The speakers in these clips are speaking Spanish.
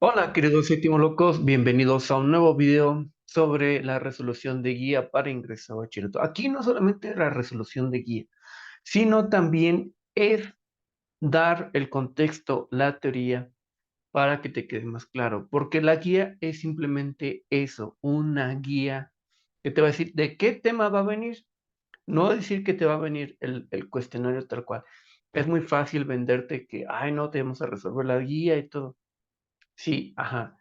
Hola, queridos séptimos locos, bienvenidos a un nuevo video sobre la resolución de guía para ingresar a bachillerato. Aquí no solamente la resolución de guía, sino también es dar el contexto, la teoría, para que te quede más claro, porque la guía es simplemente eso, una guía que te va a decir de qué tema va a venir, no decir que te va a venir el cuestionario tal cual. Es muy fácil venderte que, ay, no, te vamos a resolver la guía y todo. Sí, ajá.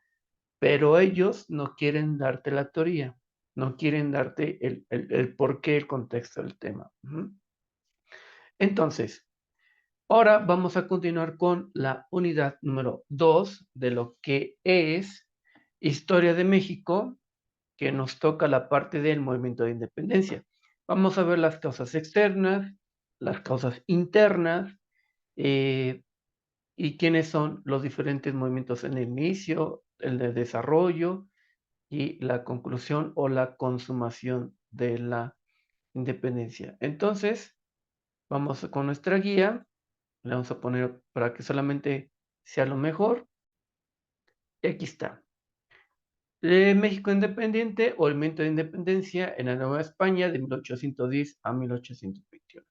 Pero ellos no quieren darte la teoría, no quieren darte el porqué, el contexto del tema. Ujú. Entonces, ahora vamos a continuar con la unidad número 2 de lo que es Historia de México, que nos toca la parte del movimiento de independencia. Vamos a ver las causas externas, las causas internas, eh, y quiénes son los diferentes movimientos en el inicio, el de desarrollo, y la conclusión o la consumación de la independencia. Entonces, vamos con nuestra guía, le vamos a poner para que solamente sea lo mejor. Y aquí está. México independiente o el movimiento de independencia en la Nueva España de 1810 a 1821.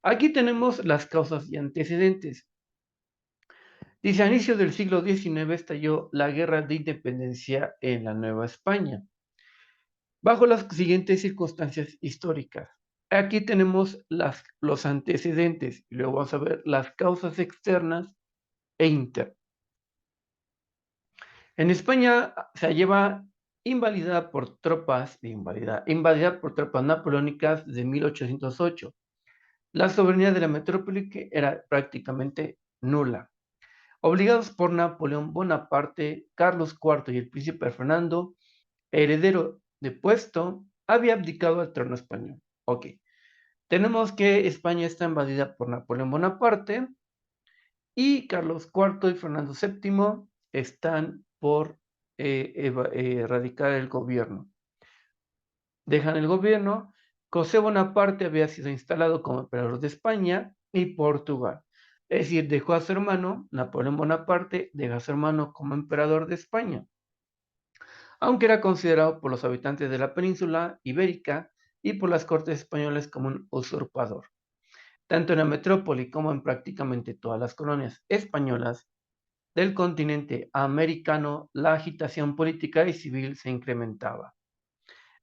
Aquí tenemos las causas y antecedentes. Dice, a inicios del siglo XIX estalló la guerra de independencia en la Nueva España, bajo las siguientes circunstancias históricas. Aquí tenemos los antecedentes y luego vamos a ver las causas externas e internas. En España se lleva invadida por tropas napoleónicas de 1808. La soberanía de la metrópoli que era prácticamente nula. Obligados por Napoleón Bonaparte, Carlos IV y el príncipe Fernando, heredero de puesto, había abdicado al trono español. Ok. Tenemos que España está invadida por Napoleón Bonaparte y Carlos IV y Fernando VII están por erradicar el gobierno. Dejan el gobierno. José Bonaparte había sido instalado como emperador de España y Portugal. Es decir, dejó a su hermano, Napoleón Bonaparte, deja a su hermano como emperador de España, aunque era considerado por los habitantes de la península ibérica y por las cortes españolas como un usurpador. Tanto en la metrópoli como en prácticamente todas las colonias españolas del continente americano, la agitación política y civil se incrementaba.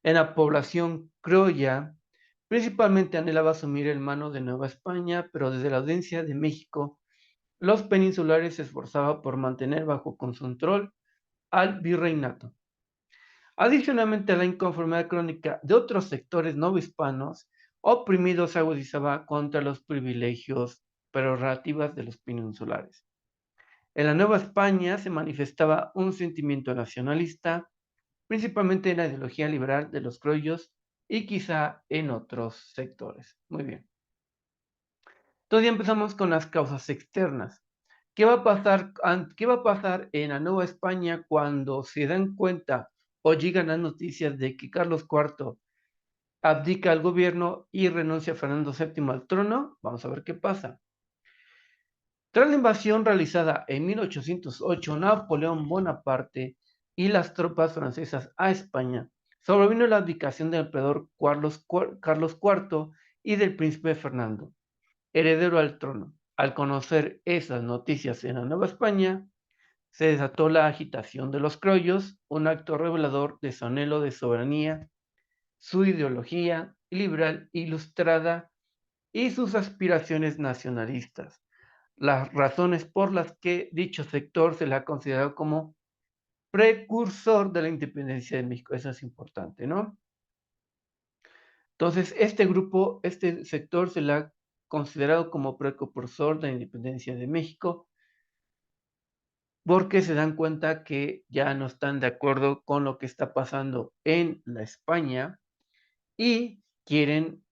En la población criolla, principalmente anhelaba asumir el mando de Nueva España, pero desde la audiencia de México, los peninsulares se esforzaban por mantener bajo control al virreinato. Adicionalmente, la inconformidad crónica de otros sectores novohispanos oprimidos se agudizaba contra los privilegios prerrogativas de los peninsulares. En la Nueva España se manifestaba un sentimiento nacionalista, principalmente en la ideología liberal de los criollos y quizá en otros sectores. Muy bien. Entonces ya empezamos con las causas externas. ¿Qué va a pasar en la Nueva España cuando se dan cuenta o llegan las noticias de que Carlos IV abdica al gobierno y renuncia a Fernando VII al trono? Vamos a ver qué pasa. Tras la invasión realizada en 1808, Napoleón Bonaparte y las tropas francesas a España, sobrevino la abdicación del emperador Carlos IV y del príncipe Fernando, heredero al trono. Al conocer esas noticias en la Nueva España, se desató la agitación de los criollos, un acto revelador de su anhelo de soberanía, su ideología liberal ilustrada y sus aspiraciones nacionalistas. Las razones por las que dicho sector se le ha considerado como precursor de la independencia de México. Eso es importante, ¿no? Entonces, este sector se le ha considerado como precursor de la independencia de México porque se dan cuenta que ya no están de acuerdo con lo que está pasando en la España y quieren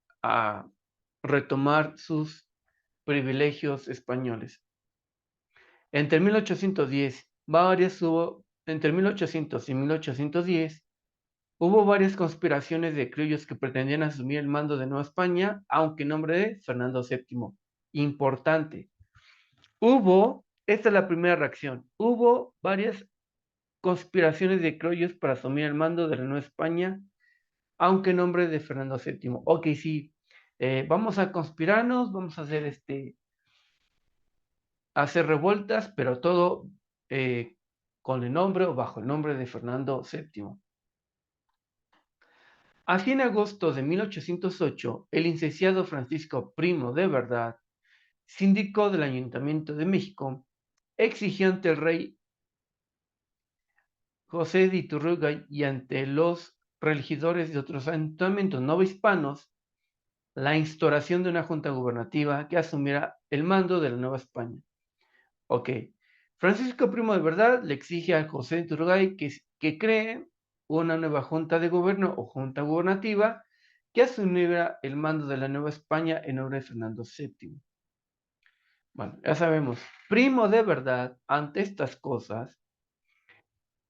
retomar sus privilegios españoles. Entre 1810, entre 1800 y 1810, hubo varias conspiraciones de criollos que pretendían asumir el mando de Nueva España, aunque en nombre de Fernando VII. Importante. Hubo Esta es la primera reacción. Hubo varias conspiraciones de criollos para asumir el mando de la Nueva España, aunque en nombre de Fernando VII. Ok, sí, vamos a conspirarnos, vamos a hacer revueltas, pero todo con el nombre o bajo el nombre de Fernando VII. Así, en agosto de 1808, el licenciado Francisco Primo de Verdad, síndico del Ayuntamiento de México, exigió ante el rey José de Iturriaga y ante los regidores de otros ayuntamientos novohispanos la instauración de una junta gubernativa que asumiera el mando de la Nueva España. Ok. Francisco Primo de Verdad le exige a José de Iturgay que cree una nueva junta de gobierno o junta gubernativa que asumiera el mando de la Nueva España en nombre de Fernando VII. Bueno, ya sabemos, Primo de Verdad, ante estas cosas,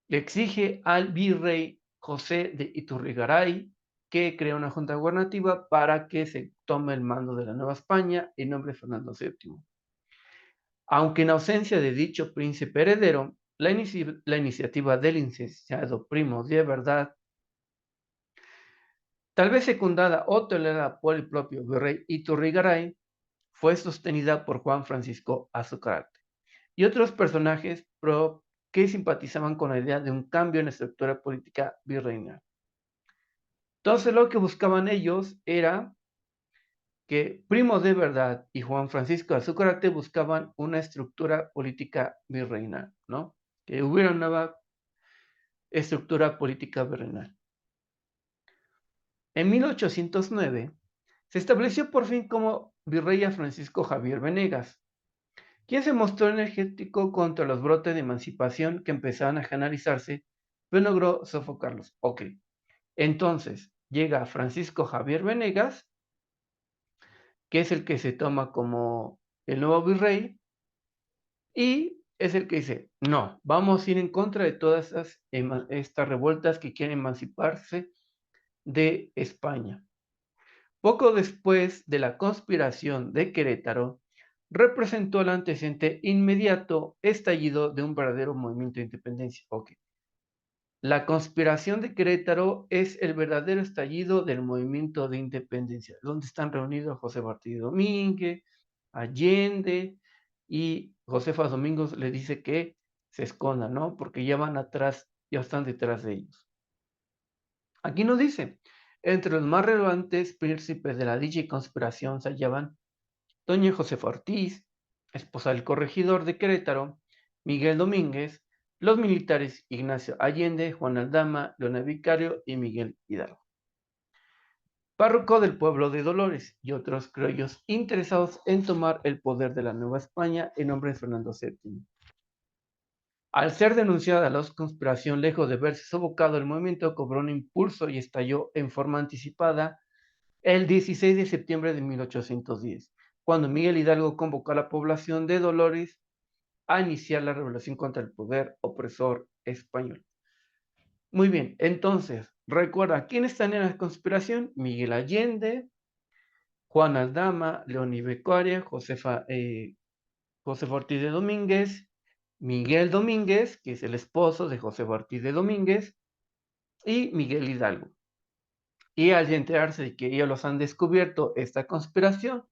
le exige al virrey José de Iturrigaray que cree una junta gubernativa para que se tome el mando de la Nueva España en nombre de Fernando VII. Aunque en ausencia de dicho príncipe heredero, la iniciativa del licenciado Primo de Verdad, tal vez secundada o tolerada por el propio virrey Iturrigaray, fue sostenida por Juan Francisco Azucarate y otros personajes que simpatizaban con la idea de un cambio en la estructura política virreinal. Entonces lo que buscaban ellos era que Primo de Verdad y Juan Francisco Azucarate buscaban una estructura política virreinal, ¿no? Que hubiera una nueva estructura política virreinal. En 1809 se estableció por fin como virrey a Francisco Javier Venegas, quien se mostró energético contra los brotes de emancipación que empezaban a generalizarse, pero logró sofocarlos. Ok, entonces llega Francisco Javier Venegas, que es el que se toma como el nuevo virrey, y es el que dice, no, vamos a ir en contra de todas estas revueltas que quieren emanciparse de España. Poco después de la conspiración de Querétaro, representó el antecedente inmediato estallido de un verdadero movimiento de independencia. Okay. La conspiración de Querétaro es el verdadero estallido del movimiento de independencia, donde están reunidos José Martí Domínguez, Allende, y Josefa Domingos le dice que se escondan, ¿no? Porque ya van atrás, ya están detrás de ellos. Aquí nos dice, entre los más relevantes príncipes de la dicha conspiración se hallaban doña Josefa Ortiz, esposa del corregidor de Querétaro, Miguel Domínguez, los militares Ignacio Allende, Juan Aldama, Leona Vicario y Miguel Hidalgo, párroco del pueblo de Dolores, y otros criollos interesados en tomar el poder de la Nueva España en nombre de Fernando VII. Al ser denunciada la conspiración, lejos de verse sofocado, el movimiento cobró un impulso y estalló en forma anticipada el 16 de septiembre de 1810, cuando Miguel Hidalgo convocó a la población de Dolores a iniciar la rebelión contra el poder opresor español. Muy bien, entonces, recuerda, ¿quiénes están en la conspiración? Miguel Allende, Juan Aldama, Leoni Becaria, Josefa Ortiz de Domínguez, Miguel Domínguez, que es el esposo de José Ortiz de Domínguez, y Miguel Hidalgo. Y al enterarse de que ellos los han descubierto esta conspiración,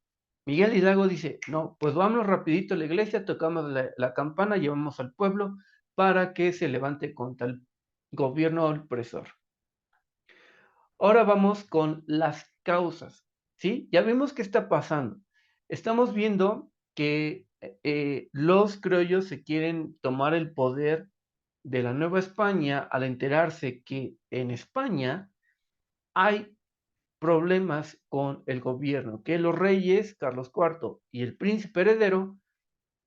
Miguel Hidalgo dice, no, pues vámonos rapidito a la iglesia, tocamos la campana, llevamos al pueblo para que se levante contra el gobierno opresor. Ahora vamos con las causas, ¿sí? Ya vimos qué está pasando. Estamos viendo que los criollos se quieren tomar el poder de la Nueva España al enterarse que en España hay problemas con el gobierno, que los reyes, Carlos IV y el príncipe heredero,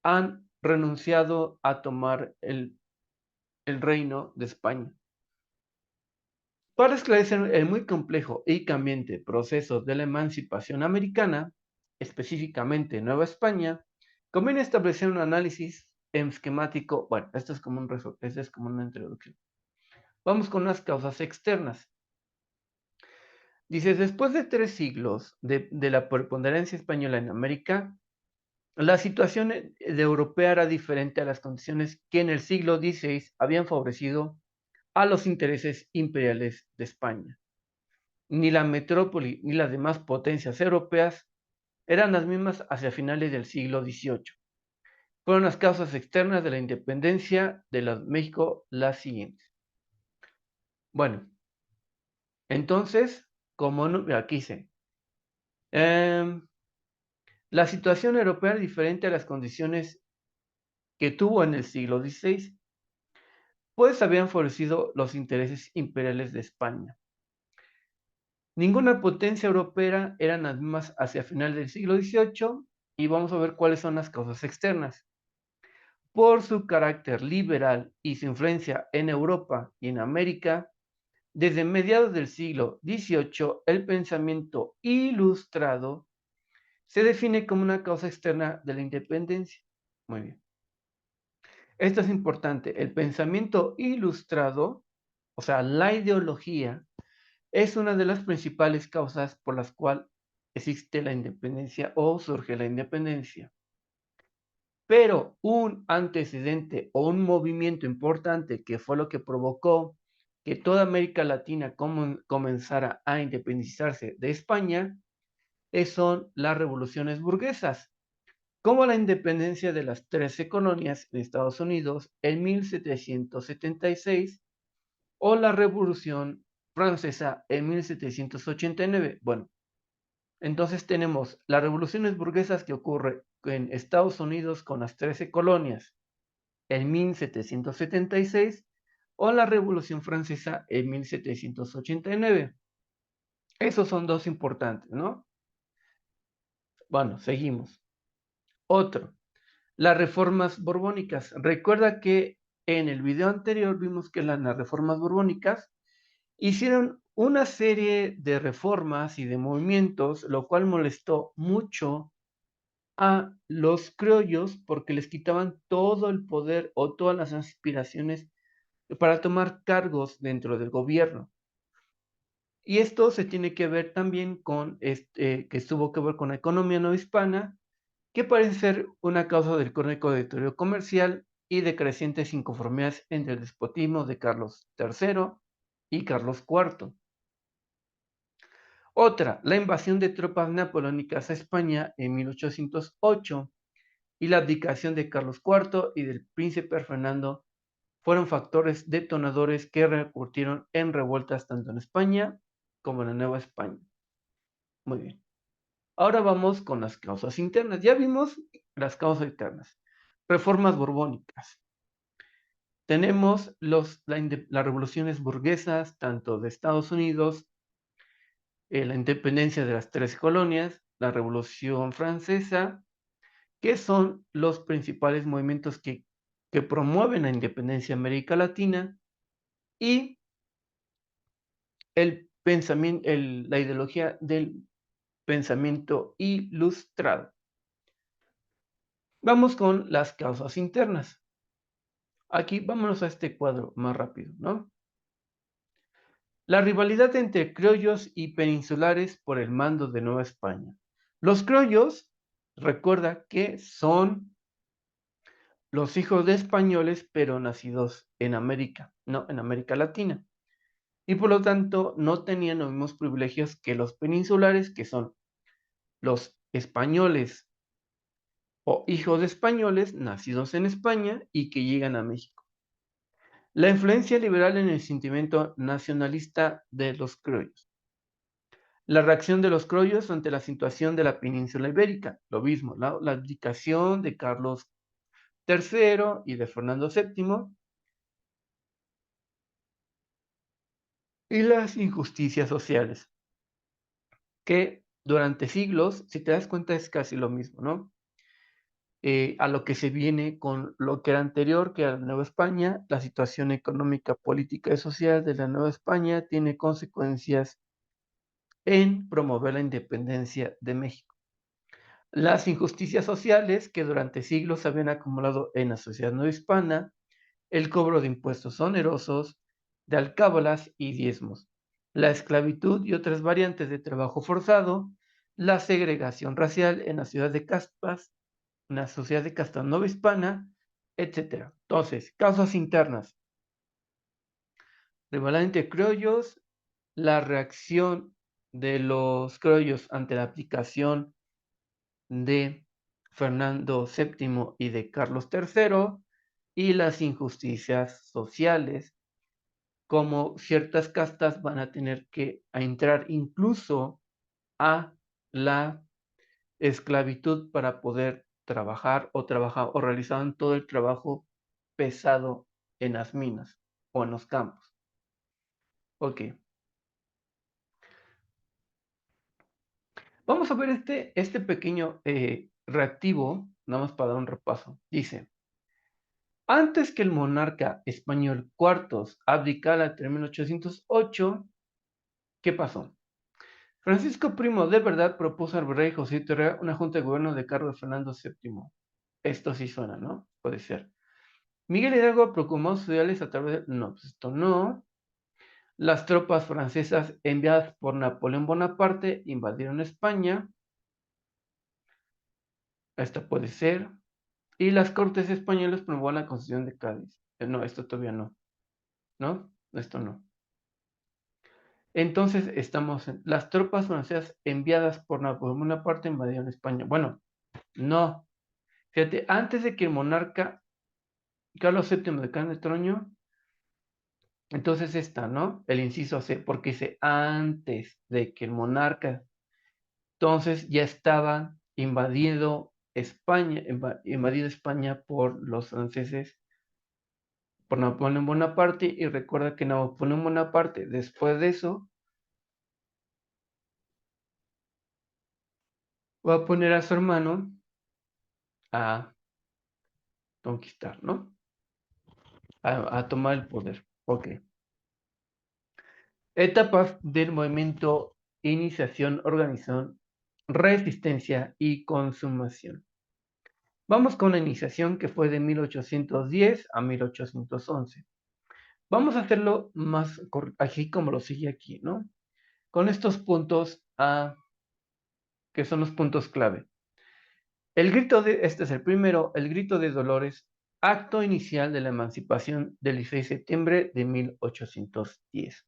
han renunciado a tomar el reino de España. Para esclarecer el muy complejo y cambiante proceso de la emancipación americana, específicamente en Nueva España, conviene establecer un análisis esquemático. Bueno, esto es como una introducción. Vamos con las causas externas. Dice, después de 3 siglos de la preponderancia española en América, La situación de europea era diferente a las condiciones que en el siglo XVI habían favorecido a los intereses imperiales de España. Ni la metrópoli ni las demás potencias europeas eran las mismas hacia finales del siglo XVIII. Fueron las causas externas de la independencia de México las siguientes. Bueno, entonces, como no, aquí dice, la situación europea es diferente a las condiciones que tuvo en el siglo XVI, pues habían favorecido los intereses imperiales de España. Ninguna potencia europea eran las mismas hacia final del siglo XVIII y vamos a ver cuáles son las causas externas. Por su carácter liberal y su influencia en Europa y en América, desde mediados del siglo XVIII el pensamiento ilustrado se define como una causa externa de la independencia. Muy bien. Esto es importante. El pensamiento ilustrado, o sea, la ideología, es una de las principales causas por las cuales existe la independencia o surge la independencia. Pero un antecedente o un movimiento importante que fue lo que provocó que toda América Latina comenzara a independizarse de España son las revoluciones burguesas, como la independencia de las 13 colonias de Estados Unidos en 1776 o la Revolución Francesa en 1789. Bueno, entonces tenemos las revoluciones burguesas que ocurren en Estados Unidos con las 13 colonias en 1776 o la Revolución Francesa en 1789. Esos son dos importantes, ¿no? Bueno, seguimos. Otro, las reformas borbónicas. Recuerda que en el video anterior vimos que las reformas borbónicas hicieron una serie de reformas y de movimientos, lo cual molestó mucho a los criollos porque les quitaban todo el poder o todas las aspiraciones para tomar cargos dentro del gobierno. Y esto se tiene que ver también con que tuvo que ver con la economía no hispana, que parece ser una causa del crónico deterioro comercial y de crecientes inconformidades entre el despotismo de Carlos III y Carlos IV. Otra, la invasión de tropas napoleónicas a España en 1808 y la abdicación de Carlos IV y del príncipe Fernando fueron factores detonadores que repercutieron en revueltas tanto en España como en la Nueva España. Muy bien. Ahora vamos con las causas internas. Ya vimos las causas internas. Reformas borbónicas. Tenemos las revoluciones burguesas, tanto de Estados Unidos, la independencia de las 3 colonias, la Revolución Francesa, que son los principales movimientos que promueven la independencia de América Latina, y el pensamiento, la ideología del pensamiento ilustrado. Vamos con las causas internas. Aquí vámonos a este cuadro más rápido, ¿no? La rivalidad entre criollos y peninsulares por el mando de Nueva España. Los criollos, recuerda que son los hijos de españoles, pero nacidos en América, no en América Latina. Y por lo tanto no tenían los mismos privilegios que los peninsulares, que son los españoles o hijos de españoles nacidos en España y que llegan a México. La influencia liberal en el sentimiento nacionalista de los criollos. La reacción de los criollos ante la situación de la península ibérica. Lo mismo, la abdicación de Carlos III y de Fernando VII y las injusticias sociales, que durante siglos, si te das cuenta, es casi lo mismo, ¿no? A lo que se viene con lo que era anterior, que era la Nueva España, la situación económica, política y social de la Nueva España tiene consecuencias en promover la independencia de México. Las injusticias sociales que durante siglos se habían acumulado en la sociedad no hispana, el cobro de impuestos onerosos, de alcábalas y diezmos, la esclavitud y otras variantes de trabajo forzado, la segregación racial en la ciudad de castas, una sociedad de casta novohispana, etc. Entonces, causas internas. Rivalidad entre criollos, la reacción de los criollos ante la aplicación de Fernando VII y de Carlos III, y las injusticias sociales, como ciertas castas van a tener que entrar incluso a la esclavitud para poder trabajar o realizaban todo el trabajo pesado en las minas o en los campos. Ok. Vamos a ver este pequeño reactivo, nada más para dar un repaso. Dice, antes que el monarca español Cuartos abdicara en 1808, ¿qué pasó? Francisco Primo de Verdad propuso al rey José Iturbide una junta de gobierno de cargo de Fernando VII. Esto sí suena, ¿no? Puede ser. Miguel Hidalgo proclamó sus ideales a través de... No, pues esto no. Las tropas francesas enviadas por Napoleón Bonaparte invadieron España. Esta puede ser. Y las cortes españolas promovieron la Constitución de Cádiz. No, esto todavía no. ¿No? Esto no. Entonces estamos en... Las tropas francesas enviadas por Napoleón Bonaparte invadieron España. Bueno, no. Fíjate, antes de que el monarca Carlos VII de Can de Troño, entonces esta, ¿no? El inciso C, porque dice antes de que el monarca, entonces ya estaba invadido España por los franceses, por Napoleón Bonaparte, y recuerda que Napoleón Bonaparte, después de eso, va a poner a su hermano a conquistar, ¿no? A tomar el poder. Ok. Etapas del movimiento: iniciación, organización, resistencia y consumación. Vamos con la iniciación, que fue de 1810 a 1811. Vamos a hacerlo más así como lo sigue aquí, ¿no? Con estos puntos que son los puntos clave. Este es el primero, el grito de Dolores, acto inicial de la emancipación del 16 de septiembre de 1810.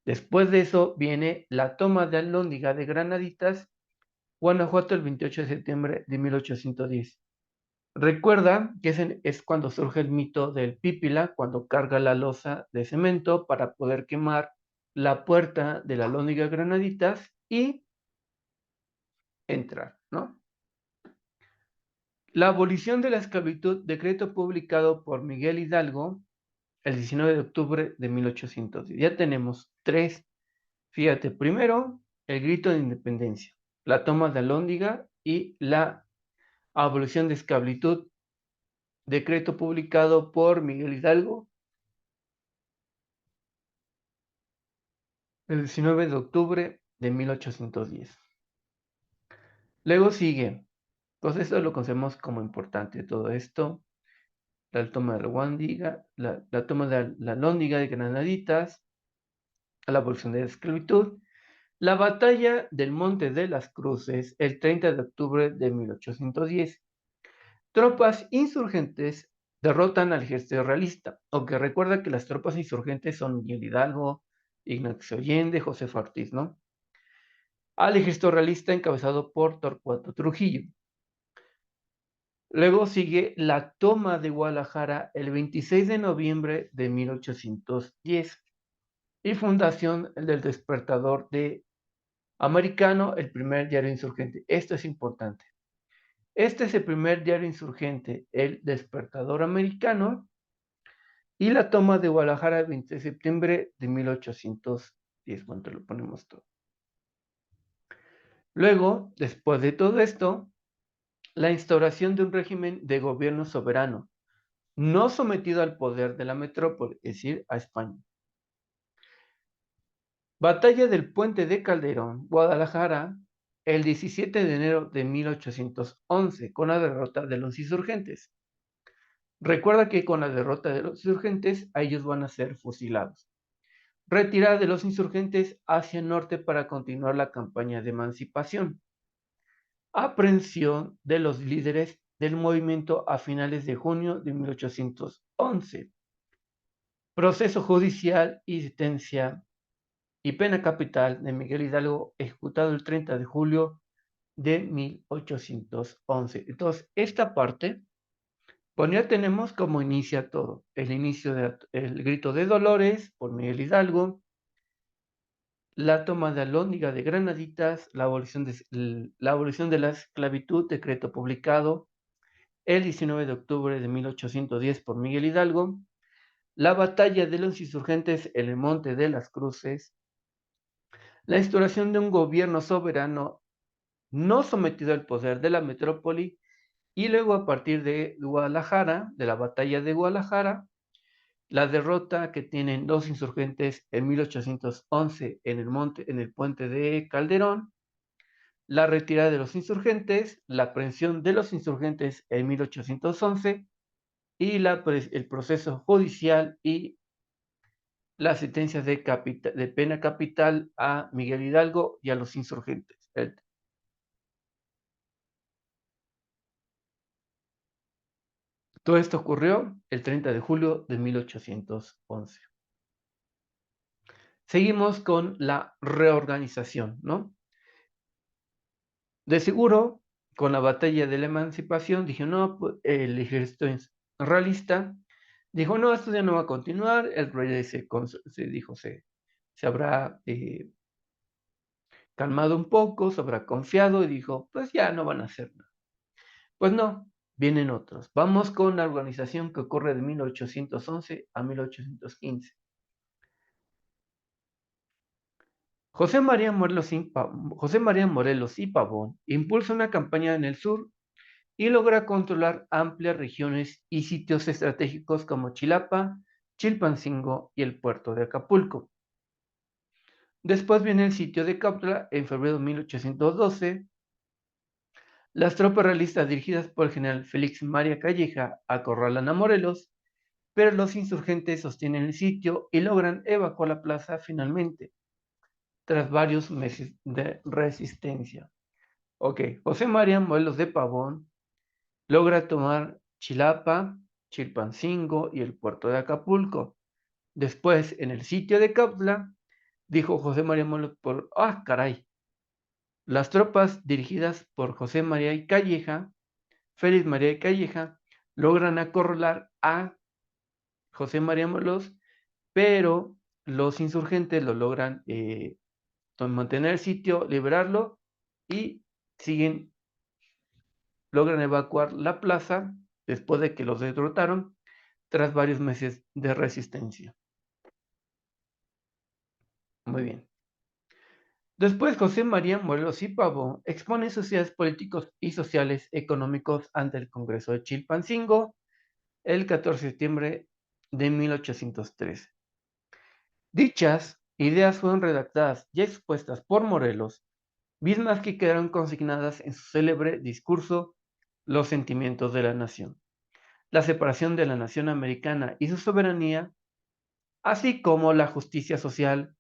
Después de eso viene la toma de Alhóndiga de Granaditas, Guanajuato, el 28 de septiembre de 1810. Recuerda que es cuando surge el mito del Pípila, cuando carga la losa de cemento para poder quemar la puerta de la Alhóndiga Granaditas y entrar, ¿no? La abolición de la esclavitud, decreto publicado por Miguel Hidalgo el 19 de octubre de 1810. Ya tenemos tres. Fíjate, primero, el grito de independencia, la toma de Alhóndiga y la abolición de esclavitud, decreto publicado por Miguel Hidalgo el 19 de octubre de 1810. Luego sigue, pues esto lo conocemos como importante, todo esto, la toma de Alhóndiga, la toma de la Alhóndiga de Granaditas, la abolición de la esclavitud, la batalla del Monte de las Cruces el 30 de octubre de 1810. Tropas insurgentes derrotan al ejército realista, aunque recuerda que las tropas insurgentes son Miguel Hidalgo, Ignacio Allende, José Ortiz, ¿no? Al ejército realista encabezado por Torcuato Trujillo. Luego sigue la toma de Guadalajara el 26 de noviembre de 1810 y fundación del Despertador de Americano, el primer diario insurgente. Esto es importante. Este es el primer diario insurgente, el Despertador Americano, y la toma de Guadalajara el 20 de septiembre de 1810. Cuando lo ponemos todo. Luego, después de todo esto, la instauración de un régimen de gobierno soberano, no sometido al poder de la metrópoli, es decir, a España. Batalla del Puente de Calderón, Guadalajara, el 17 de enero de 1811, con la derrota de los insurgentes. Recuerda que con la derrota de los insurgentes, a ellos van a ser fusilados. Retirada de los insurgentes hacia el norte para continuar la campaña de emancipación. aprehensión de los líderes del movimiento a finales de junio de 1811, proceso judicial y sentencia y pena capital de Miguel Hidalgo, ejecutado el 30 de julio de 1811. Entonces, esta parte, bueno, ya tenemos cómo inicia todo. El inicio del grito de Dolores por Miguel Hidalgo, la toma de Alhóndiga de Granaditas, la abolición de la esclavitud, decreto publicado el 19 de octubre de 1810 por Miguel Hidalgo, la batalla de los insurgentes en el Monte de las Cruces, la instauración de un gobierno soberano no sometido al poder de la metrópoli, y luego a partir de Guadalajara, de la batalla de Guadalajara, la derrota que tienen los insurgentes en 1811 en el puente de Calderón, la retirada de los insurgentes, la aprehensión de los insurgentes en 1811 y el proceso judicial y las sentencias de pena capital a Miguel Hidalgo y a los insurgentes. Todo esto ocurrió el 30 de julio de 1811. Seguimos con la reorganización, ¿no? De seguro, con la batalla de la emancipación, dije, no, pues, el ejército realista dijo, no, esto ya no va a continuar, el rey se habrá calmado un poco, se habrá confiado y dijo, pues ya no van a hacer nada. Pues no, vienen otros. Vamos con la organización que ocurre de 1811 a 1815. José María Morelos y Pavón impulsa una campaña en el sur y logra controlar amplias regiones y sitios estratégicos como Chilapa, Chilpancingo y el puerto de Acapulco. Después viene el sitio de Cautla en febrero de 1812. Las tropas realistas dirigidas por el general Félix María Calleja acorralan a Morelos, pero los insurgentes sostienen el sitio y logran evacuar la plaza finalmente, tras varios meses de resistencia. Ok, José María Morelos de Pavón logra tomar Chilapa, Chilpancingo y el puerto de Acapulco. Después, en el sitio de Cautla, dijo José María Morelos caray, las tropas dirigidas por José María y Calleja, Félix María y Calleja, logran acorralar a José María Morelos, pero los insurgentes lo logran mantener el sitio, liberarlo y logran evacuar la plaza después de que los derrotaron tras varios meses de resistencia. Muy bien. Después, José María Morelos y Pavón expone sus ideas políticos y sociales económicos ante el Congreso de Chilpancingo el 14 de septiembre de 1813. Dichas ideas fueron redactadas y expuestas por Morelos, mismas que quedaron consignadas en su célebre discurso Los sentimientos de la nación. La separación de la nación americana y su soberanía, así como la justicia social,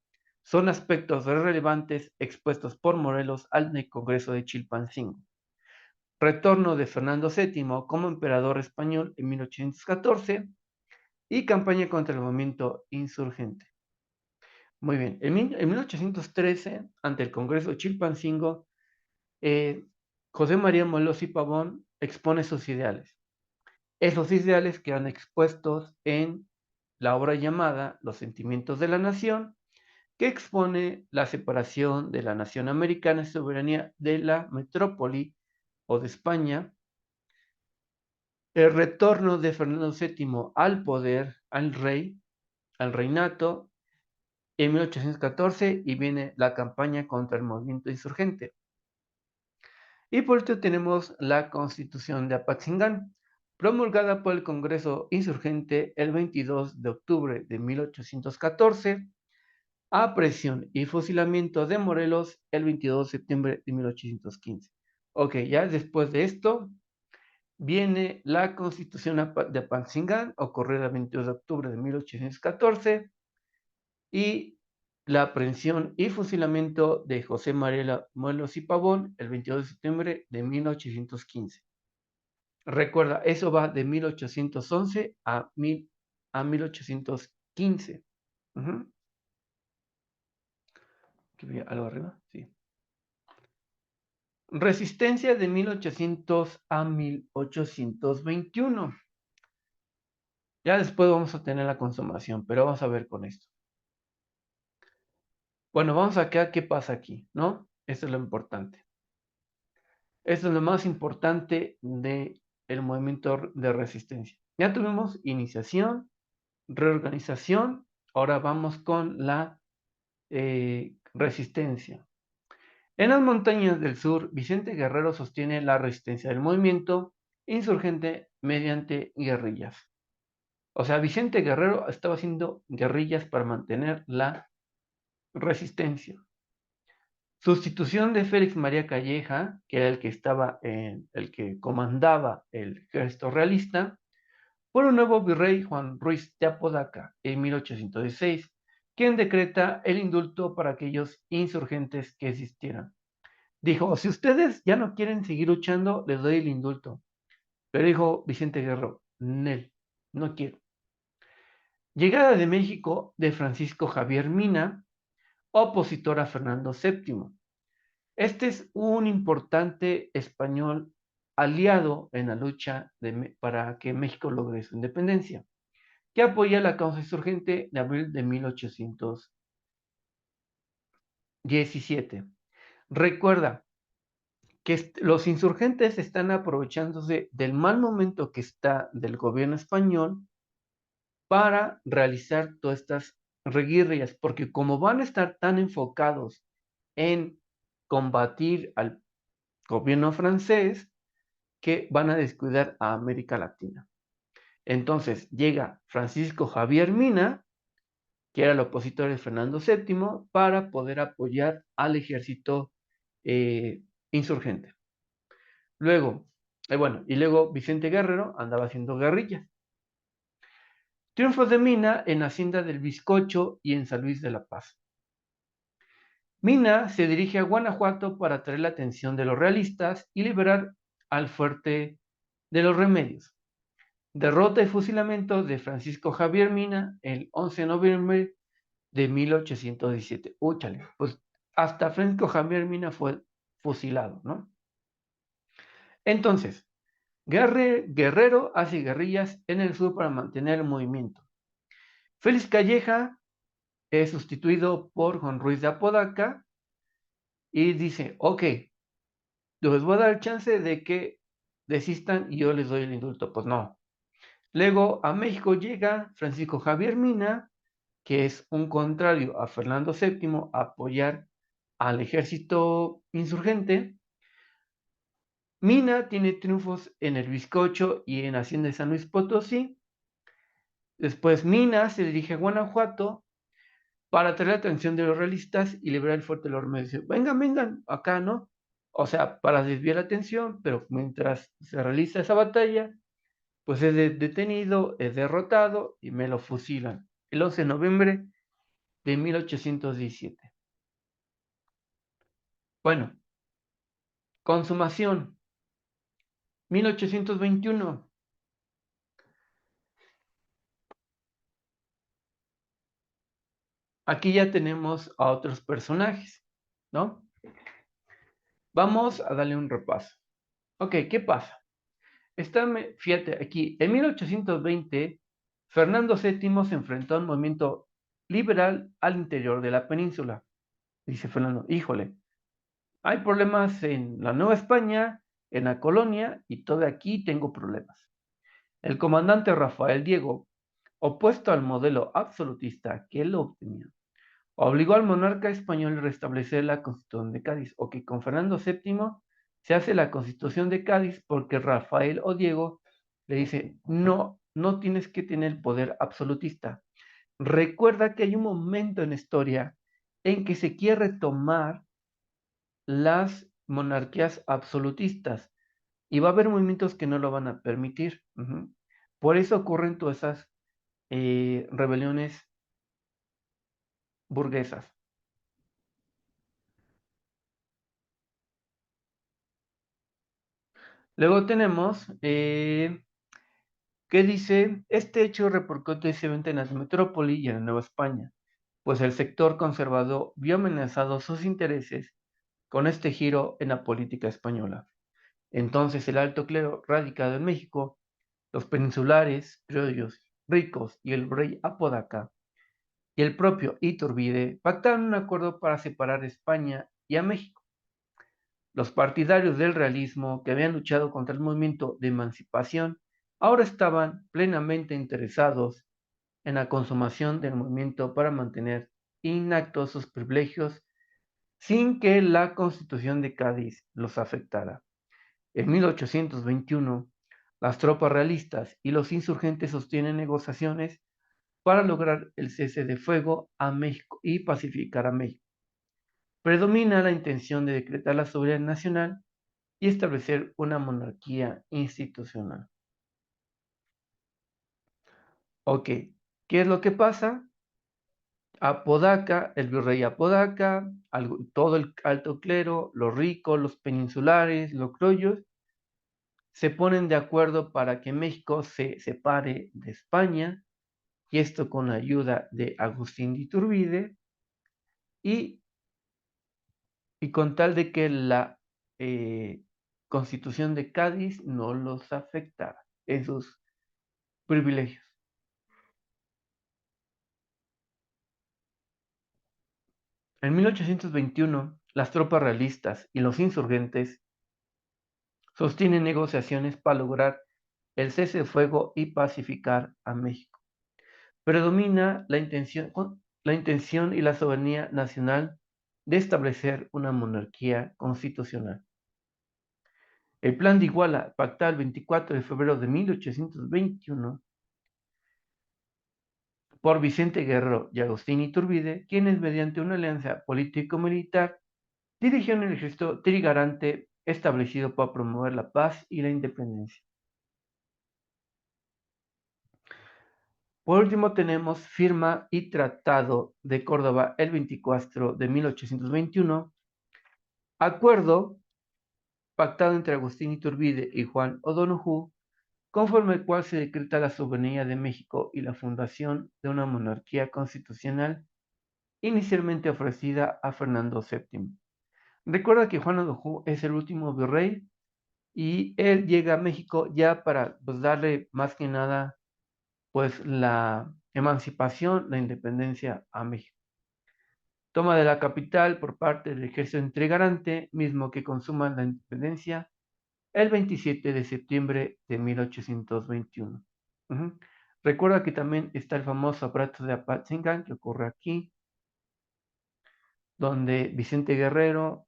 son aspectos relevantes expuestos por Morelos al Congreso de Chilpancingo. Retorno de Fernando VII como emperador español en 1814 y campaña contra el movimiento insurgente. Muy bien, en 1813, ante el Congreso de Chilpancingo, José María Morelos y Pavón expone sus ideales. Esos ideales quedan expuestos en la obra llamada Los sentimientos de la nación, que expone la separación de la nación americana y soberanía de la metrópoli o de España, el retorno de Fernando VII al poder, al reinato, en 1814 y viene la campaña contra el movimiento insurgente. Y por esto tenemos la Constitución de Apatzingán, promulgada por el Congreso Insurgente el 22 de octubre de 1814, aprehensión y fusilamiento de Morelos el 22 de septiembre de 1815. Ok, ya después de esto viene la Constitución de Apatzingán, ocurrida el 22 de octubre de 1814, y la aprehensión y fusilamiento de José María Morelos y Pavón el 22 de septiembre de 1815. Recuerda, eso va de 1811 a 1815. Ujú. ¿Aquí vi algo arriba? Sí. Resistencia de 1800 a 1821. Ya después vamos a tener la consumación, pero vamos a ver con esto. Bueno, vamos a ver qué pasa aquí, ¿no? Esto es lo importante. Esto es lo más importante del movimiento de resistencia. Ya tuvimos iniciación, reorganización, ahora vamos con la resistencia. En las montañas del sur, Vicente Guerrero sostiene la resistencia del movimiento insurgente mediante guerrillas. O sea, Vicente Guerrero estaba haciendo guerrillas para mantener la resistencia. Sustitución de Félix María Calleja, que era el que comandaba el ejército realista, por un nuevo virrey Juan Ruiz de Apodaca en 1816, quien decreta el indulto para aquellos insurgentes que existieran. Dijo, si ustedes ya no quieren seguir luchando, les doy el indulto. Pero dijo Vicente Guerrero, Nel, no quiero. Llegada de México de Francisco Javier Mina, opositor a Fernando VII. Este es un importante español aliado en la lucha para que México logre su independencia, que apoya la causa insurgente de abril de 1817. Recuerda que los insurgentes están aprovechándose del mal momento que está del gobierno español para realizar todas estas reguerrillas, porque como van a estar tan enfocados en combatir al gobierno francés, que van a descuidar a América Latina. Entonces llega Francisco Javier Mina, que era el opositor de Fernando VII, para poder apoyar al ejército insurgente. Luego, luego Vicente Guerrero andaba haciendo guerrillas. Triunfos de Mina en Hacienda del Bizcocho y en San Luis de la Paz. Mina se dirige a Guanajuato para atraer la atención de los realistas y liberar al fuerte de los Remedios. Derrota y fusilamiento de Francisco Javier Mina el 11 de noviembre de 1817. Úchale, pues hasta Francisco Javier Mina fue fusilado, ¿no? Entonces, Guerrero hace guerrillas en el sur para mantener el movimiento. Félix Calleja es sustituido por Juan Ruiz de Apodaca y dice, ok, les voy a dar el chance de que desistan y yo les doy el indulto. Pues no. Luego a México llega Francisco Javier Mina, que es un contrario a Fernando VII, a apoyar al ejército insurgente. Mina tiene triunfos en el Bizcocho y en Hacienda de San Luis Potosí. Después Mina se dirige a Guanajuato para atraer la atención de los realistas y liberar el fuerte de los Remedios. Vengan, vengan, acá, ¿no? O sea, para desviar la atención, pero mientras se realiza esa batalla, pues es detenido, es derrotado y me lo fusilan. El 11 de noviembre de 1817. Bueno, consumación, 1821. Aquí ya tenemos a otros personajes, ¿no? Vamos a darle un repaso. Ok, ¿qué pasa? Fíjate, aquí, en 1820, Fernando VII se enfrentó a un movimiento liberal al interior de la península. Dice Fernando, híjole, hay problemas en la Nueva España, en la colonia, y todo aquí tengo problemas. El comandante Rafael Diego, opuesto al modelo absolutista que él obtenía, obligó al monarca español a restablecer la Constitución de Cádiz, o que con Fernando VII se hace la Constitución de Cádiz porque Rafael o Diego le dice, no, no tienes que tener el poder absolutista. Recuerda que hay un momento en la historia en que se quiere retomar las monarquías absolutistas y va a haber movimientos que no lo van a permitir. Por eso ocurren todas esas rebeliones burguesas. Luego tenemos, que dice, este hecho repercute severamente en la metrópoli y en la Nueva España, pues el sector conservador vio amenazados sus intereses con este giro en la política española. Entonces el alto clero radicado en México, los peninsulares, criollos, ricos y el rey Apodaca y el propio Iturbide pactaron un acuerdo para separar España y a México. Los partidarios del realismo, que habían luchado contra el movimiento de emancipación, ahora estaban plenamente interesados en la consumación del movimiento para mantener inactos sus privilegios sin que la Constitución de Cádiz los afectara. En 1821, las tropas realistas y los insurgentes sostienen negociaciones para lograr el cese de fuego a México y pacificar a México. Predomina la intención de decretar la soberanía nacional y establecer una monarquía institucional. Ok, ¿qué es lo que pasa? Apodaca, el virrey Apodaca, todo el alto clero, los ricos, los peninsulares, los criollos, se ponen de acuerdo para que México se separe de España, y esto con la ayuda de Agustín de Iturbide, y, y con tal de que la eh, Constitución de Cádiz no los afectara en sus privilegios. En 1821, las tropas realistas y los insurgentes sostienen negociaciones para lograr el cese de fuego y pacificar a México. Predomina la intención y la soberanía nacional de establecer una monarquía constitucional. El Plan de Iguala, pactado el 24 de febrero de 1821 por Vicente Guerrero y Agustín Iturbide, quienes mediante una alianza político-militar dirigieron el ejército trigarante establecido para promover la paz y la independencia. Por último tenemos firma y tratado de Córdoba el 24 de 1821, acuerdo pactado entre Agustín Iturbide y Juan O'Donoghue, conforme el cual se decreta la soberanía de México y la fundación de una monarquía constitucional inicialmente ofrecida a Fernando VII. Recuerda que Juan O'Donoghue es el último virrey y él llega a México ya para pues, darle más que nada pues la emancipación, la independencia a México. Toma de la capital por parte del ejército entregarante, mismo que consuma la independencia el 27 de septiembre de 1821. Ujú. Recuerda que también está el famoso aparato de Apatzingán que ocurre aquí, donde Vicente Guerrero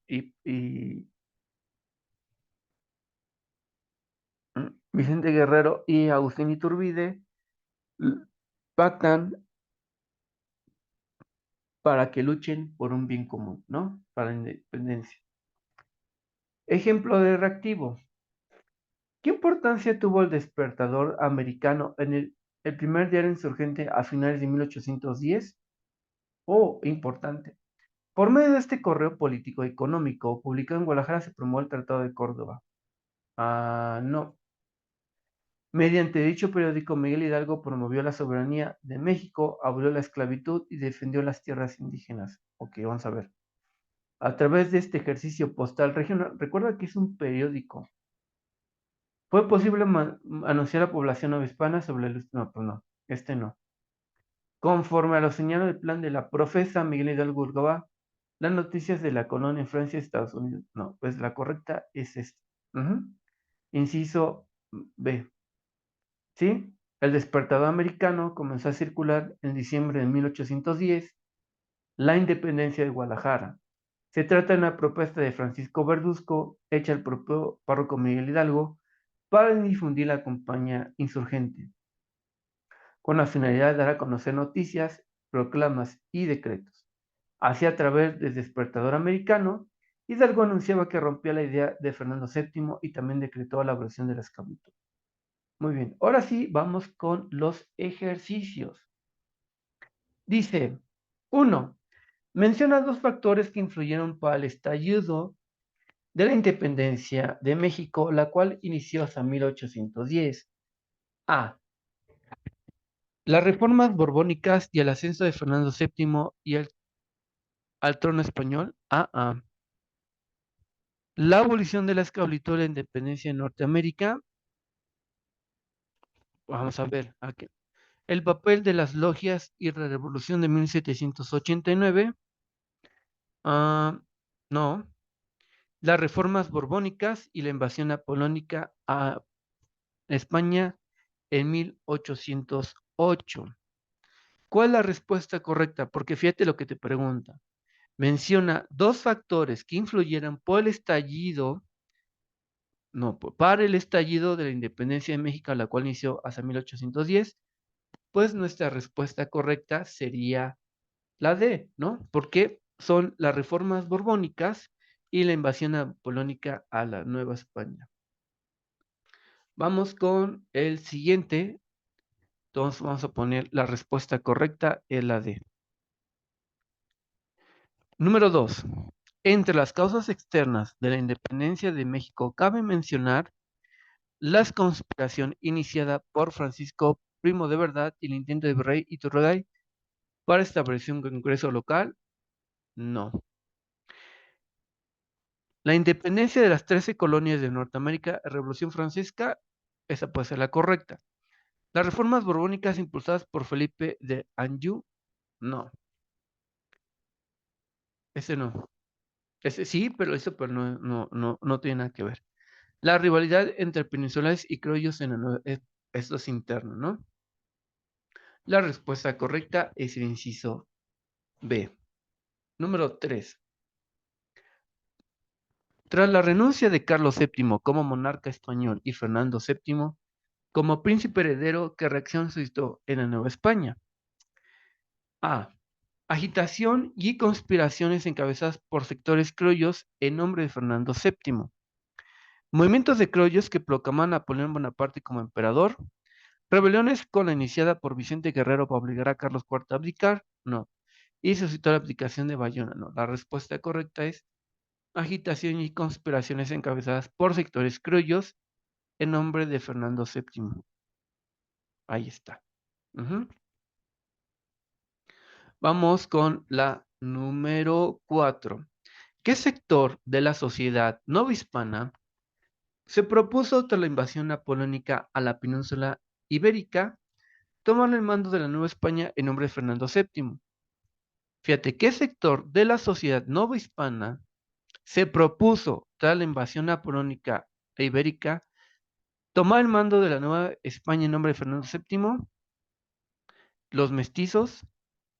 Vicente Guerrero y Agustín Iturbide pactan para que luchen por un bien común, ¿no? Para la independencia. Ejemplo de reactivo. ¿Qué importancia tuvo el despertador americano en el primer diario insurgente a finales de 1810? Oh, importante. Por medio de este correo político económico publicado en Guadalajara se promovió el Tratado de Córdoba. Ah, no. Mediante dicho periódico, Miguel Hidalgo promovió la soberanía de México, abolió la esclavitud y defendió las tierras indígenas. Ok, vamos a ver. A través de este ejercicio postal regional, recuerda que es un periódico. ¿Fue posible anunciar a la población hispana sobre el... No, pues no, este no. Conforme a lo señalado del plan de la profesa Miguel Hidalgo Urgoa, las noticias de la colonia en Francia y Estados Unidos. No, pues la correcta es esta. Ujú. Inciso B. ¿Sí? El despertador americano comenzó a circular en diciembre de 1810, la independencia de Guadalajara. Se trata de una propuesta de Francisco Verduzco, hecha al propio párroco Miguel Hidalgo, para difundir la campaña insurgente, con la finalidad de dar a conocer noticias, proclamas y decretos. Así a través del despertador americano, Hidalgo anunciaba que rompía la idea de Fernando VII y también decretó la abolición de la esclavitud. Muy bien, ahora sí vamos con los ejercicios. Dice, 1. Menciona dos factores que influyeron para el estallido de la independencia de México, la cual inició hasta 1810? A. Las reformas borbónicas y el ascenso de Fernando VII y al trono español. A. La abolición de la esclavitud y la independencia en Norteamérica. Vamos a ver. Aquí. El papel de las logias y la revolución de 1789. No. Las reformas borbónicas y la invasión napoleónica a España en 1808. ¿Cuál es la respuesta correcta? Porque fíjate lo que te pregunta. Menciona dos factores que influyeron por el estallido, no, para el estallido de la independencia de México, la cual inició hasta 1810. Pues nuestra respuesta correcta sería la D, ¿no? Porque son las reformas borbónicas y la invasión napoleónica a la Nueva España. Vamos con el siguiente. Entonces vamos a poner la respuesta correcta en la D. Número 2. Entre las causas externas de la independencia de México cabe mencionar la conspiración iniciada por Francisco Primo de Verdad y el intento de Virrey Iturragay para establecer un congreso local. No. La independencia de las 13 colonias de Norteamérica, Revolución Francesa, esa puede ser la correcta. Las reformas borbónicas impulsadas por Felipe de Anjou, no. Ese no. Ese sí, pero eso pero no tiene nada que ver. La rivalidad entre peninsulares y criollos esto es interno, ¿no? La respuesta correcta es el inciso B. Número 3. Tras la renuncia de Carlos VII como monarca español y Fernando VII como príncipe heredero, ¿qué reacción suscitó en la Nueva España? A. Agitación y conspiraciones encabezadas por sectores criollos en nombre de Fernando VII. Movimientos de criollos que proclamaban a Napoleón Bonaparte como emperador. Rebeliones con la iniciada por Vicente Guerrero para obligar a Carlos IV a abdicar. No. Y suscitó la abdicación de Bayona. No. La respuesta correcta es agitación y conspiraciones encabezadas por sectores criollos en nombre de Fernando VII. Ahí está. Vamos con la número 4. ¿Qué sector de la sociedad novohispana se propuso tras la invasión napoleónica a la península ibérica tomar el mando de la Nueva España en nombre de Fernando VII? Fíjate, ¿qué sector de la sociedad novohispana se propuso tras la invasión napoleónica e ibérica tomar el mando de la Nueva España en nombre de Fernando VII? ¿Los mestizos,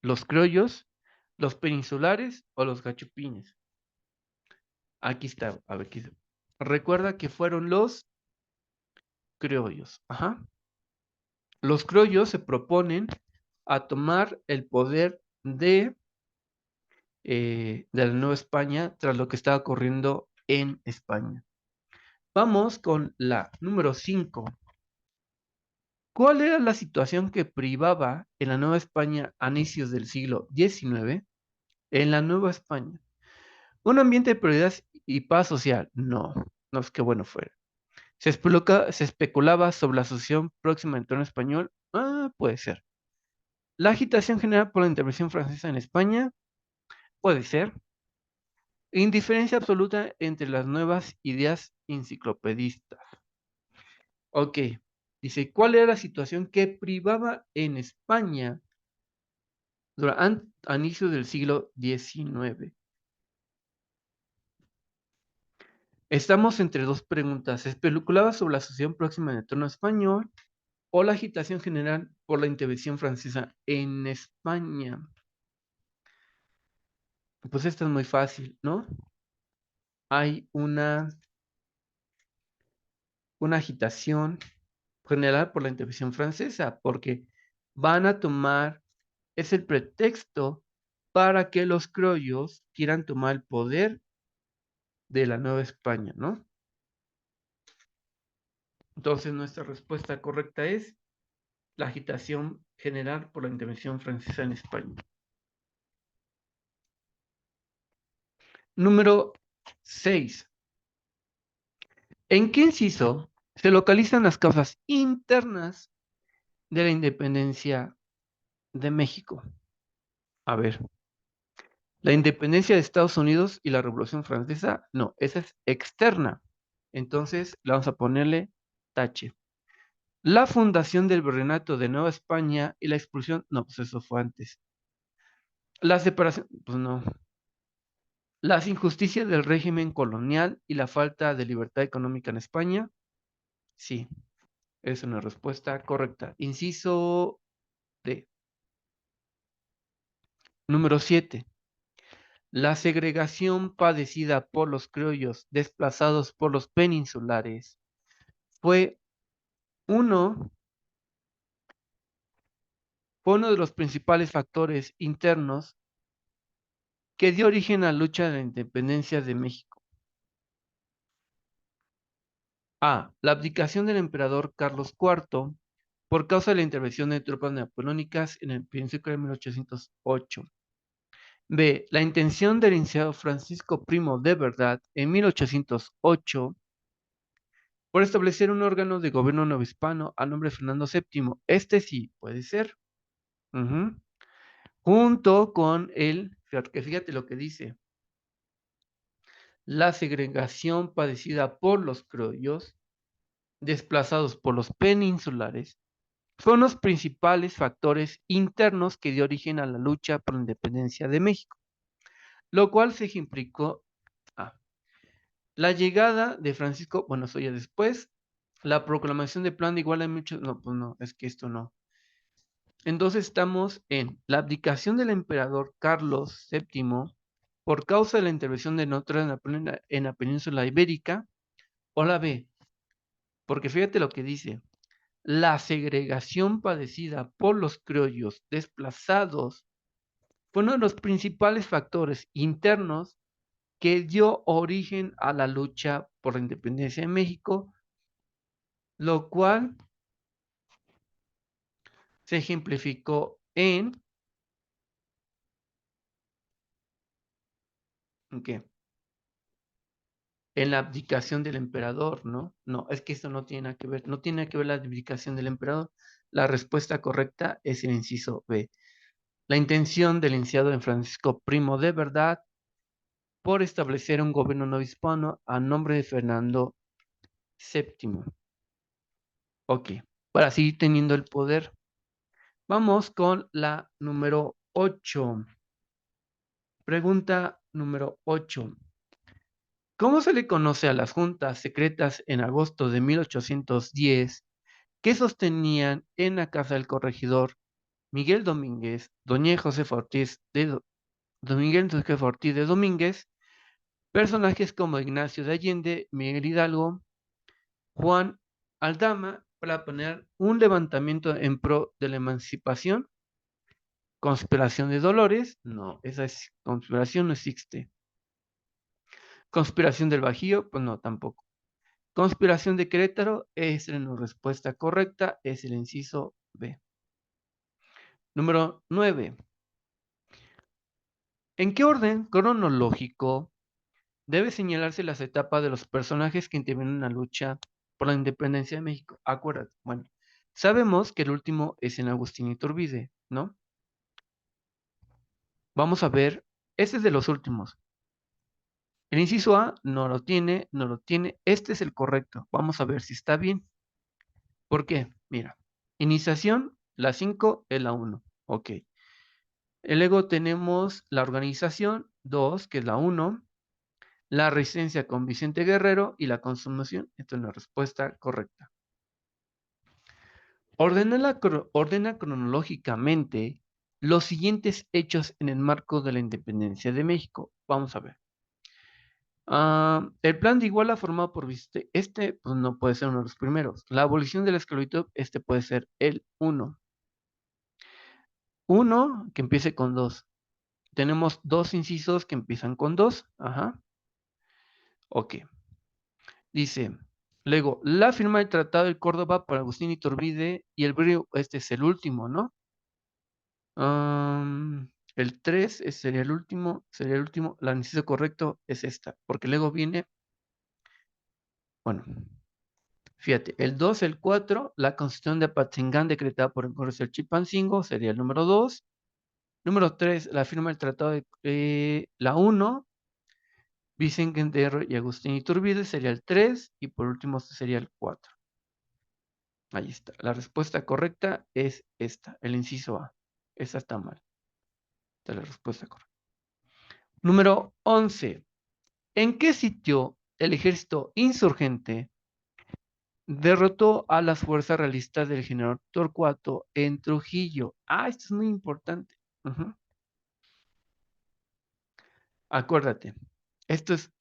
los criollos, los peninsulares o los gachupines? Aquí está, a ver, aquí está. Recuerda que fueron los criollos. Ajá. Los criollos se proponen a tomar el poder de la Nueva España tras lo que estaba ocurriendo en España. Vamos con la número 5. ¿Cuál era la situación que privaba en la Nueva España a inicios del siglo XIX? En la Nueva España. ¿Un ambiente de prioridad y paz social? No, no es que bueno fuera. Se especulaba sobre la asociación próxima del trono español. Puede ser. La agitación generada por la intervención francesa en España. Puede ser. Indiferencia absoluta entre las nuevas ideas enciclopedistas. Ok. Dice, ¿cuál era la situación que privaba en España a inicios del siglo XIX? Estamos entre dos preguntas. ¿Se especulaba sobre la asociación próxima del trono español o la agitación general por la intervención francesa en España? Pues esta es muy fácil, ¿no? Hay una agitación general por la intervención francesa, porque van a tomar, es el pretexto para que los criollos quieran tomar el poder de la Nueva España, ¿no? Entonces nuestra respuesta correcta es la agitación general por la intervención francesa en España. Número 6. ¿En qué inciso se localizan las causas internas de la independencia de México? A ver, la independencia de Estados Unidos y la Revolución Francesa, no, esa es externa. Entonces, le vamos a ponerle tache. La fundación del Virreinato de Nueva España y la expulsión, no, pues eso fue antes. La separación, pues no. Las injusticias del régimen colonial y la falta de libertad económica en España, sí, es una respuesta correcta. Inciso D. Número 7. La segregación padecida por los criollos desplazados por los peninsulares fue uno, fue uno de los principales factores internos que dio origen a la lucha de la independencia de México. A. La abdicación del emperador Carlos IV por causa de la intervención de tropas napoleónicas en el principio de 1808. B. La intención del licenciado Francisco Primo de Verdad en 1808 por establecer un órgano de gobierno novohispano a nombre de Fernando VII. Este sí puede ser. Ujú. Junto con fíjate lo que dice, la segregación padecida por los criollos desplazados por los peninsulares son los principales factores internos que dio origen a la lucha por la independencia de México, lo cual se implicó la llegada de Francisco, bueno, eso ya después, la proclamación de Plan de Iguala en muchos, no, pues no, es que esto no. Entonces estamos en la abdicación del emperador Carlos VII por causa de la intervención de Notre Napoleón en la península ibérica, o la B, porque fíjate lo que dice, la segregación padecida por los criollos desplazados fue uno de los principales factores internos que dio origen a la lucha por la independencia de México, lo cual se ejemplificó ¿en qué? En la abdicación del emperador, ¿no? No, es que esto no tiene nada que ver, no tiene nada que ver la abdicación del emperador. La respuesta correcta es el inciso B. La intención del licenciado en Francisco Primo de Verdad por establecer un gobierno novohispano a nombre de Fernando VII. Ok, para seguir teniendo el poder. Vamos con la número 8. Pregunta número 8. ¿Cómo se le conoce a las juntas secretas en agosto de 1810 que sostenían en la casa del corregidor Miguel Domínguez, doña Josefa Ortiz don Miguel Josefa Ortiz de Domínguez, personajes como Ignacio de Allende, Miguel Hidalgo, Juan Aldama, para poner un levantamiento en pro de la emancipación? Conspiración de Dolores, no, esa es conspiración, no existe. Conspiración del Bajío, pues no, tampoco. Conspiración de Querétaro es la respuesta correcta, es el inciso B. Número 9. ¿En qué orden cronológico debe señalarse las etapas de los personajes que intervienen en la lucha por la independencia de México? Acuérdate, bueno, sabemos que el último es en Agustín Iturbide, ¿no? Vamos a ver, este es de los últimos. El inciso A no lo tiene, no lo tiene. Este es el correcto. Vamos a ver si está bien. ¿Por qué? Mira, iniciación, la 5 es la 1. Ok. Luego tenemos la organización 2, que es la 1. La resistencia con Vicente Guerrero y la consumación. Esta es la respuesta correcta. Ordena cronológicamente los siguientes hechos en el marco de la independencia de México. Vamos a ver. El plan de Iguala formado por Vicente, pues no puede ser uno de los primeros. La abolición de la esclavitud, este puede ser el 1. 1 que empiece con 2. Tenemos dos incisos que empiezan con 2. Ajá. Ok. Dice, luego, la firma del Tratado de Córdoba por Agustín Iturbide y el brío, este es el último, ¿no? El 3 sería el último, la inciso correcto es esta, porque luego viene, Bueno, fíjate, el 2, el 4, la Constitución de Apatzingán decretada por el Congreso de Chilpancingo sería el número 2. Número 3, la firma del Tratado de la 1, Vicente Guerrero y Agustín Iturbide sería el 3 y por último sería el 4. Ahí está. La respuesta correcta es esta, el inciso A. Esa está mal. Esta es la respuesta correcta. Número 11. ¿En qué sitio el ejército insurgente derrotó a las fuerzas realistas del general Torcuato en Trujillo? Esto es muy importante. Acuérdate, esto es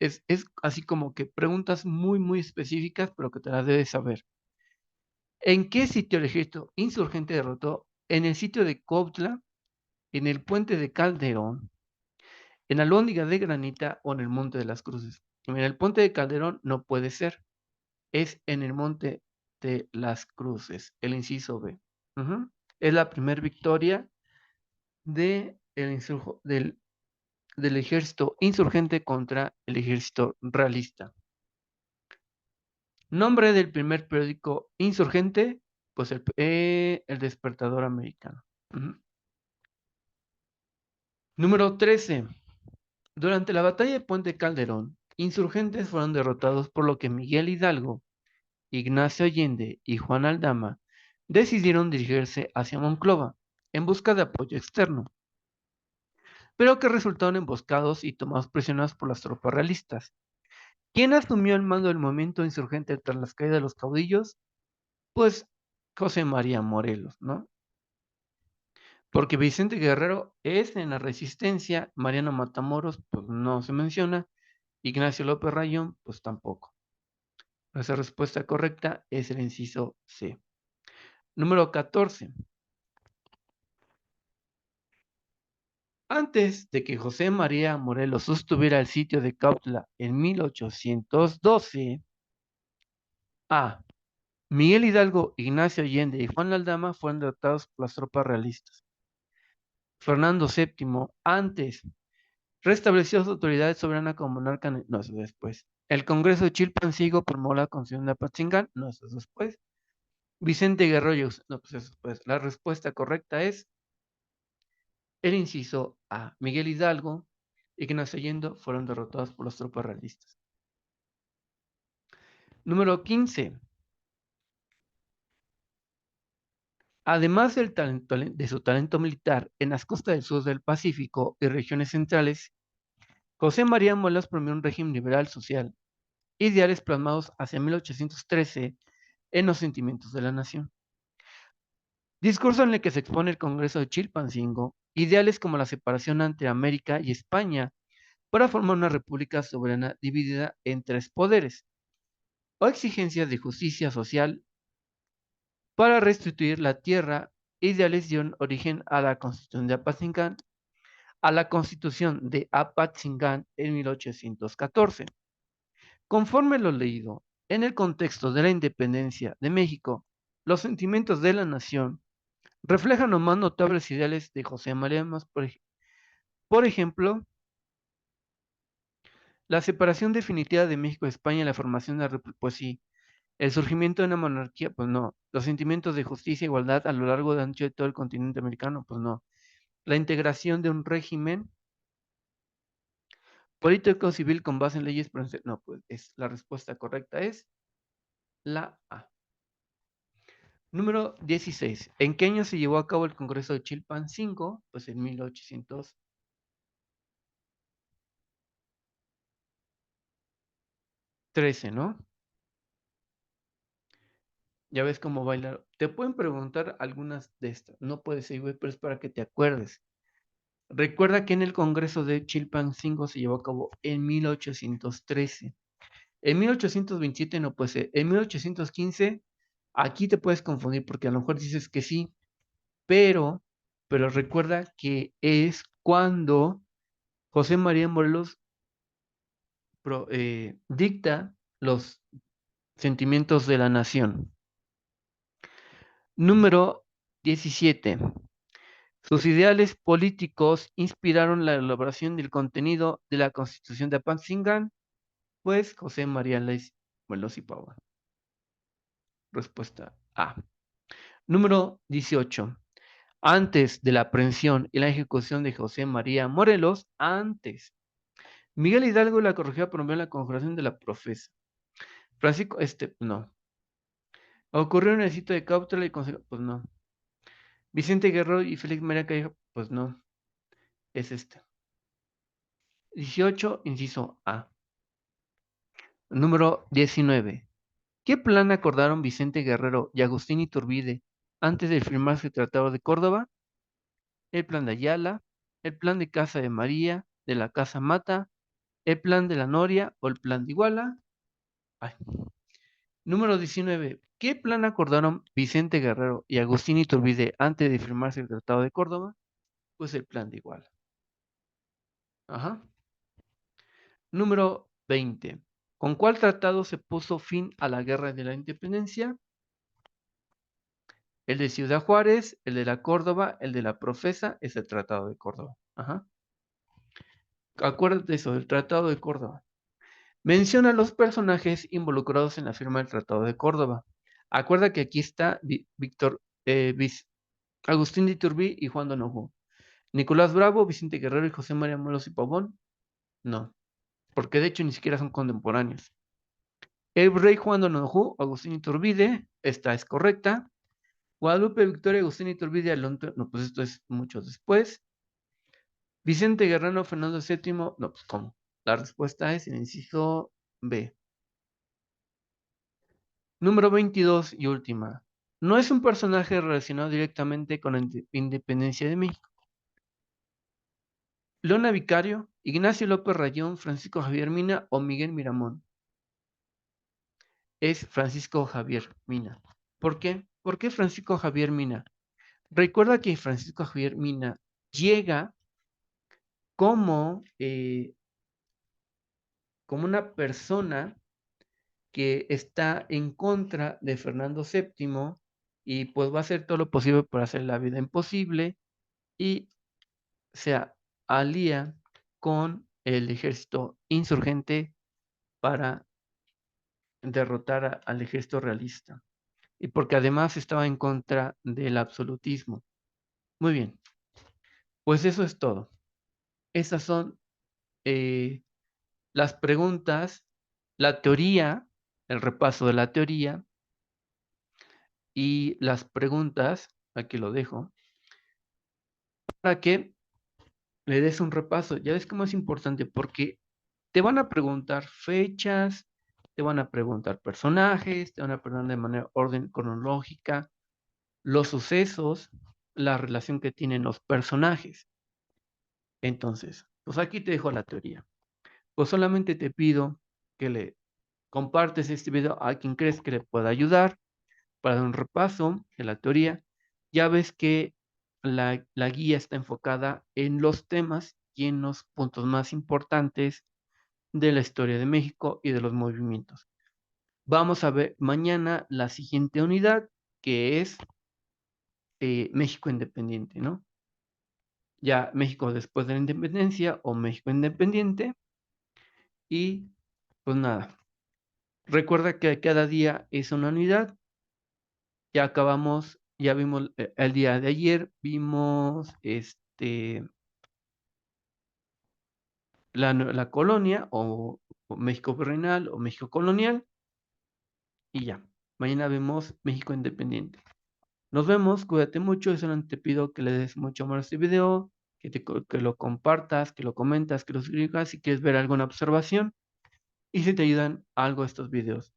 así como que preguntas muy, muy específicas, pero que te las debes saber. ¿En qué sitio el ejército insurgente derrotó? ¿En el sitio de Cuautla, en el puente de Calderón, en Alhóndiga de Granita o en el Monte de las Cruces? En el puente de Calderón no puede ser, es en el Monte de las Cruces, el inciso B. Es la primera victoria del ejército insurgente contra el ejército realista. Nombre del primer periódico insurgente, pues el Despertador Americano. Número 13. Durante la batalla de Puente Calderón, insurgentes fueron derrotados, por lo que Miguel Hidalgo, Ignacio Allende y Juan Aldama decidieron dirigirse hacia Monclova en busca de apoyo externo, pero que resultaron emboscados y tomados prisioneros por las tropas realistas. ¿Quién asumió el mando del movimiento insurgente tras las caídas de los caudillos? Pues José María Morelos, ¿no? Porque Vicente Guerrero es en la resistencia, Mariano Matamoros, pues no se menciona, Ignacio López Rayón, pues tampoco. Esa respuesta correcta es el inciso C. Número 14. Antes de que José María Morelos sostuviera el sitio de Cautla en 1812, A. Miguel Hidalgo, Ignacio Allende y Juan Aldama fueron derrotados por las tropas realistas. Fernando VII, antes, restableció su autoridad soberana como monarca, no, eso después. El Congreso de Chilpancingo formó la Constitución de Apatzingán, no, eso después. Vicente Guerrero, no, pues eso después. La respuesta correcta es el inciso A. Miguel Hidalgo y Ignacio Allende fueron derrotados por las tropas realistas. Número 15. Además de su talento militar en las costas del sur del Pacífico y regiones centrales, José María Morelos promovió un régimen liberal social, ideales plasmados hacia 1813 en los sentimientos de la nación. Discurso en el que se expone el Congreso de Chilpancingo, ideales como la separación entre América y España para formar una república soberana dividida en tres poderes, o exigencias de justicia social para restituir la tierra, ideales dieron origen a la Constitución de Apatzingán, en 1814. Conforme lo leído, en el contexto de la independencia de México, los sentimientos de la nación reflejan los más notables ideales de José María Más, por ejemplo, la separación definitiva de México de España y la formación de la República, pues sí, el surgimiento de una monarquía, pues no, los sentimientos de justicia e igualdad a lo largo de ancho de todo el continente americano, pues no, la integración de un régimen político civil con base en leyes, no, pues la respuesta correcta es la A. Número 16. ¿En qué año se llevó a cabo el Congreso de Chilpancingo? Pues en 1813, ¿no? Ya ves cómo bailar. Te pueden preguntar algunas de estas. No puedes seguir, pero es para que te acuerdes. Recuerda que en el Congreso de Chilpancingo se llevó a cabo en 1813. En 1827 no puede ser. En 1815, aquí te puedes confundir porque a lo mejor dices que sí, pero, recuerda que es cuando José María Morelos dicta los sentimientos de la nación. Número 17. Sus ideales políticos inspiraron la elaboración del contenido de la Constitución de Apatzingán, pues José María Morelos y Pavón. Respuesta A. Número 18. Antes de la aprehensión y la ejecución de José María Morelos, antes. Miguel Hidalgo y la corregida promovieron la conjuración de la profesa. Francisco, no. Ocurrió en el sitio de Cautela y Consejo, pues no. Vicente Guerrero y Félix María Calleja, pues no. Es este. 18, inciso A. Número 19. ¿Qué plan acordaron Vicente Guerrero y Agustín Iturbide antes de firmarse el Tratado de Córdoba? El plan de Ayala, el plan de Casa de María, de la Casa Mata, el plan de la Noria o el plan de Iguala. Ay. Número 19. ¿Qué plan acordaron Vicente Guerrero y Agustín Iturbide antes de firmarse el Tratado de Córdoba? Pues el plan de Iguala. Ajá. Número 20. ¿Con cuál tratado se puso fin a la Guerra de la Independencia? El de Ciudad Juárez, el de la Córdoba, el de la Profesa, es el Tratado de Córdoba. Ajá. Acuérdate de eso, el Tratado de Córdoba. Menciona los personajes involucrados en la firma del Tratado de Córdoba. Acuerda que aquí está Agustín de Iturbide y Juan de Onojú. Nicolás Bravo, Vicente Guerrero y José María Morelos y Pavón. No, porque de hecho ni siquiera son contemporáneos. El rey Juan de Onojú, Agustín Iturbide, esta es correcta. Guadalupe Victoria, Agustín Iturbide, Alonso, no, pues esto es mucho después. Vicente Guerrero, Fernando VII, no, pues ¿cómo? La respuesta es el inciso B. Número 22 y última. No es un personaje relacionado directamente con la independencia de México. Leona Vicario, Ignacio López Rayón, Francisco Javier Mina o Miguel Miramón. Es Francisco Javier Mina. ¿Por qué? ¿Por qué Francisco Javier Mina? Recuerda que Francisco Javier Mina llega como, como una persona que está en contra de Fernando VII y pues va a hacer todo lo posible para hacer la vida imposible y se alía con el ejército insurgente para derrotar al ejército realista y porque además estaba en contra del absolutismo. Muy bien, pues eso es todo. Esas son las preguntas, la teoría, el repaso de la teoría y las preguntas, aquí lo dejo, para que le des un repaso. Ya ves cómo es importante porque te van a preguntar fechas, te van a preguntar personajes, te van a preguntar de manera orden cronológica, los sucesos, la relación que tienen los personajes. Entonces, pues aquí te dejo la teoría. Pues solamente te pido que le compartes este video a quien crees que le pueda ayudar para dar un repaso de la teoría. Ya ves que la guía está enfocada en los temas y en los puntos más importantes de la historia de México y de los movimientos. Vamos a ver mañana la siguiente unidad, que es México Independiente, ¿no? Ya México después de la independencia o México Independiente. Y pues nada, recuerda que cada día es una unidad. Ya acabamos, ya vimos el día de ayer, vimos la colonia o México virreinal o México colonial y ya. Mañana vemos México Independiente. Nos vemos, cuídate mucho, y solamente te pido que le des mucho amor a este video, que lo compartas, que lo comentas, que lo suscribas si quieres ver alguna observación y si te ayudan algo estos videos.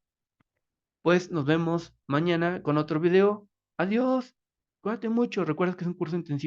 Pues nos vemos mañana con otro video. Adiós, cuídate mucho, recuerda que es un curso intensivo.